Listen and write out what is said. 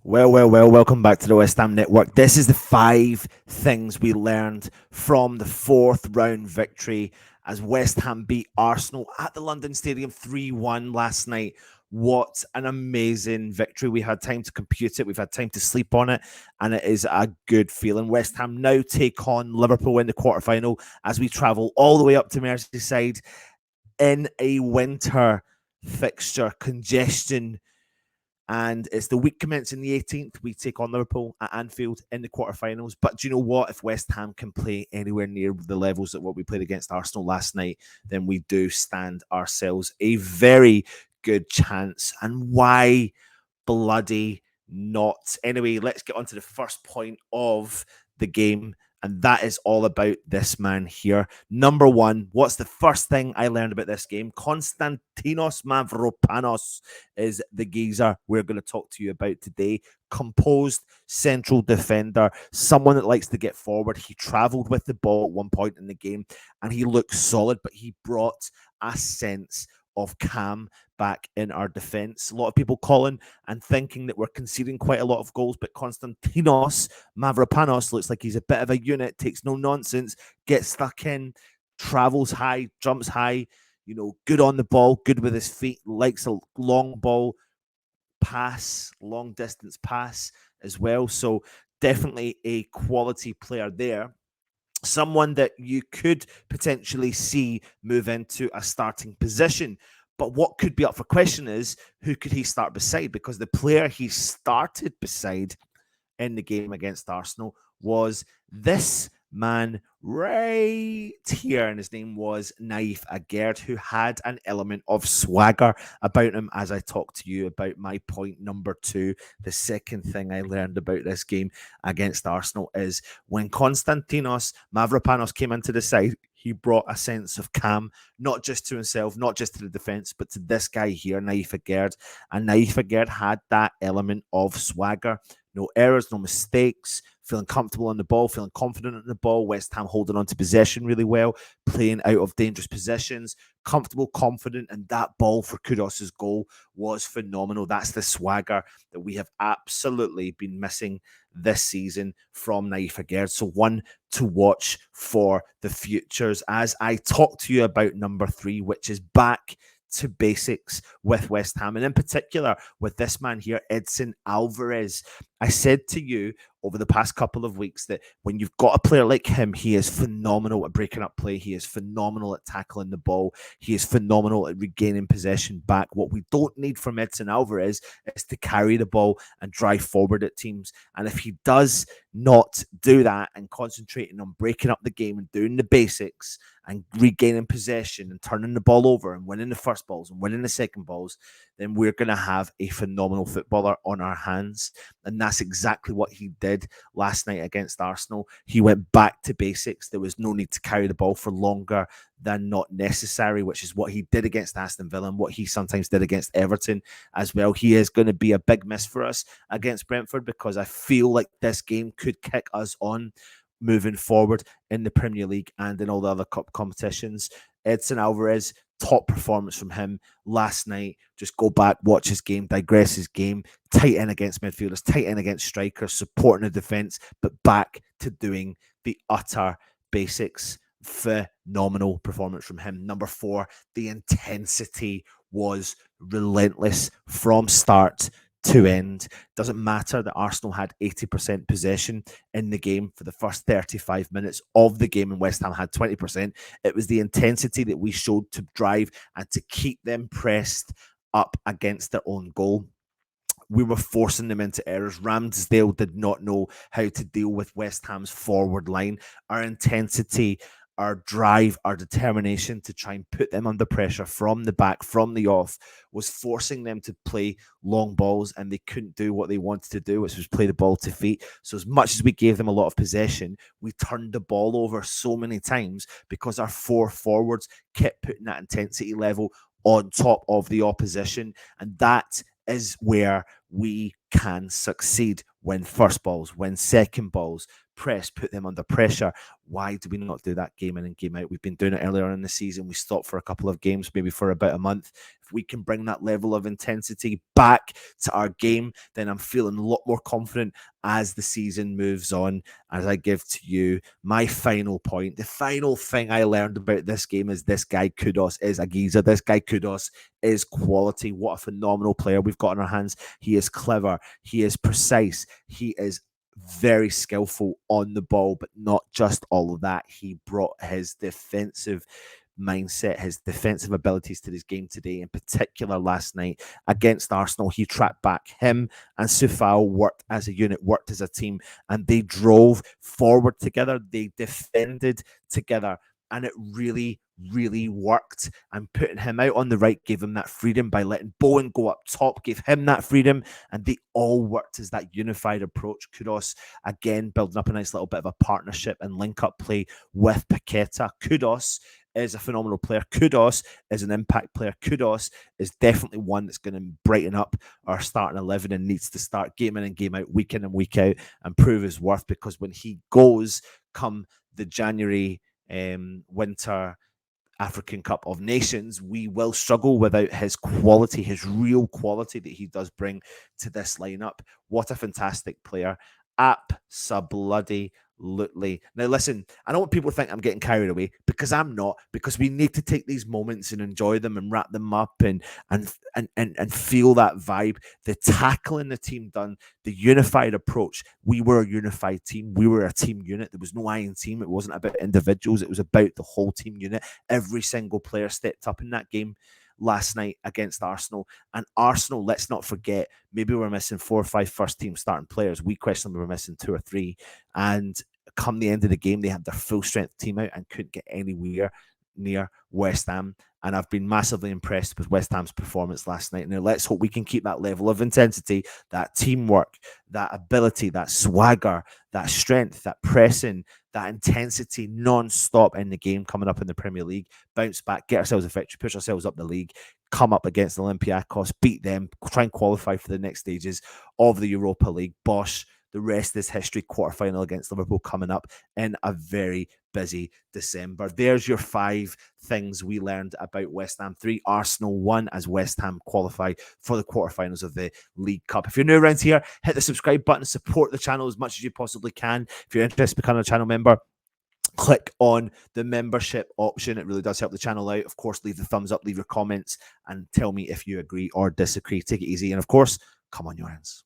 Well, welcome back to the West Ham Network. This is the 5 things we learned from the fourth round victory as West Ham beat Arsenal at the London Stadium 3-1 last night. What an amazing victory. We had time to compute it, we've had time to sleep on it, and it is a good feeling. West Ham now take on Liverpool in the quarterfinal as we travel all the way up to Merseyside in a winter fixture congestion, and it's the week commencing the 18th. We take on Liverpool at Anfield in the quarterfinals. But do you know what? If West Ham can play anywhere near the levels that what we played against Arsenal last night, then we do stand ourselves a very good chance. And why bloody not? Anyway, let's get on to the first point of the game. And that is all about this man here. Number one, what's the first thing I learned about this game? Konstantinos Mavropanos is the geezer we're going to talk to you about today. Composed central defender, someone that likes to get forward. He travelled with the ball at one point in the game and he looked solid, but he brought a sense of calm back in our defence. A lot of people calling and thinking that we're conceding quite a lot of goals, but Konstantinos Mavropanos looks like he's a bit of a unit, takes no nonsense, gets stuck in, travels high, jumps high, good on the ball, good with his feet, likes a long ball pass, long distance pass as well. So definitely a quality player there. Someone that you could potentially see move into a starting position. But what could be up for question is who could he start beside? Because the player he started beside in the game against Arsenal was this man right here, and his name was Naif Aguerd, who had an element of swagger about him. As I talked to you about my point number 2, the second thing I learned about this game against Arsenal is when Konstantinos Mavropanos came into the side, he brought a sense of calm, not just to himself, not just to the defence, but to this guy here, Naif Aguerd. And Naif Aguerd had that element of swagger. No errors, no mistakes, feeling comfortable on the ball, feeling confident on the ball. West Ham holding on to possession really well, playing out of dangerous positions, comfortable, confident, and that ball for Kudos' goal was phenomenal. That's the swagger that we have absolutely been missing this season from Naif Aguerd. So one to watch for the futures as I talk to you about number 3, which is back to basics with West Ham, and in particular with this man here, Edson Alvarez. I said to you over the past couple of weeks that when you've got a player like him, he is phenomenal at breaking up play. He is phenomenal at tackling the ball. He is phenomenal at regaining possession back. What we don't need from Edson Alvarez is to carry the ball and drive forward at teams. And if he does not do that and concentrating on breaking up the game and doing the basics and regaining possession and turning the ball over and winning the first balls and winning the second balls, then we're going to have a phenomenal footballer on our hands. And that's exactly what he did last night against Arsenal. He went back to basics. There was no need to carry the ball for longer than not necessary, which is what he did against Aston Villa and what he sometimes did against Everton as well. He is going to be a big miss for us against Brentford because I feel like this game could kick us on moving forward in the Premier League and in all the other cup competitions. Edson Alvarez, top performance from him last night. Just go back, watch his game, digress his game, tight end against midfielders, tight end against strikers, supporting the defence, but back to doing the utter basics. Phenomenal performance from him. Number 4, the intensity was relentless from start to end. Doesn't matter that Arsenal had 80% possession in the game for the first 35 minutes of the game and West Ham had 20%. It was the intensity that we showed to drive and to keep them pressed up against their own goal. We were forcing them into errors. Ramsdale did not know how to deal with West Ham's forward line. Our intensity, our drive, our determination to try and put them under pressure from the back, from the off, was forcing them to play long balls, and they couldn't do what they wanted to do, which was play the ball to feet. So as much as we gave them a lot of possession, we turned the ball over so many times because our 4 forwards kept putting that intensity level on top of the opposition, and that is where we can succeed. Win first balls, win second balls, press, put them under pressure. Why do we not do that game in and game out? We've been doing it earlier in the season. We stopped for a couple of games, maybe for about a month. If we can bring that level of intensity back to our game, then I'm feeling a lot more confident as the season moves on. As I give to you my final point, the final thing I learned about this game is this guy Kudos is a geezer. This guy Kudos is quality. What a phenomenal player we've got in our hands. He is clever. He is precise. He is very skillful on the ball, but not just all of that. He brought his defensive mindset, his defensive abilities to this game today, in particular last night against Arsenal. He tracked back. Him and Sufal worked as a unit, worked as a team, and they drove forward together. They defended together, and it really, really worked. And putting him out on the right gave him that freedom by letting Bowen go up top, gave him that freedom, and they all worked as that unified approach. Kudos, again, building up a nice little bit of a partnership and link-up play with Paqueta. Kudos is a phenomenal player. Kudos is an impact player. Kudos is definitely one that's going to brighten up our starting 11 and needs to start game in and game out, week in and week out, and prove his worth, because when he goes come the January winter African Cup of Nations, we will struggle without his quality, his real quality that he does bring to this lineup. What a fantastic player. Absolutely. Now, listen, I don't want people to think I'm getting carried away, because I'm not, because we need to take these moments and enjoy them and wrap them up and feel that vibe. The tackling the team done, the unified approach. We were a unified team. We were a team unit. There was no I in team. It wasn't about individuals. It was about the whole team unit. Every single player stepped up in that game last night against Arsenal. And Arsenal, let's not forget, maybe we're missing 4 or 5 first team starting players. We questionably were missing 2 or 3. And come the end of the game, they had their full strength team out and couldn't get anywhere near West Ham. And I've been massively impressed with West Ham's performance last night. Now, let's hope we can keep that level of intensity, that teamwork, that ability, that swagger, that strength, that pressing, that intensity non-stop in the game coming up in the Premier League. Bounce back, get ourselves a victory, push ourselves up the league, come up against Olympiacos, beat them, try and qualify for the next stages of the Europa League. Bosh, the rest is history. Quarterfinal against Liverpool coming up in a very busy December. There's your 5 things we learned about West Ham. 3, Arsenal 1, as West Ham qualify for the quarterfinals of the League Cup. If you're new around here, hit the subscribe button, support the channel as much as you possibly can. If you're interested in becoming a channel member, click on the membership option. It really does help the channel out. Of course, leave the thumbs up, leave your comments, and tell me if you agree or disagree. Take it easy. And of course, come on your hands.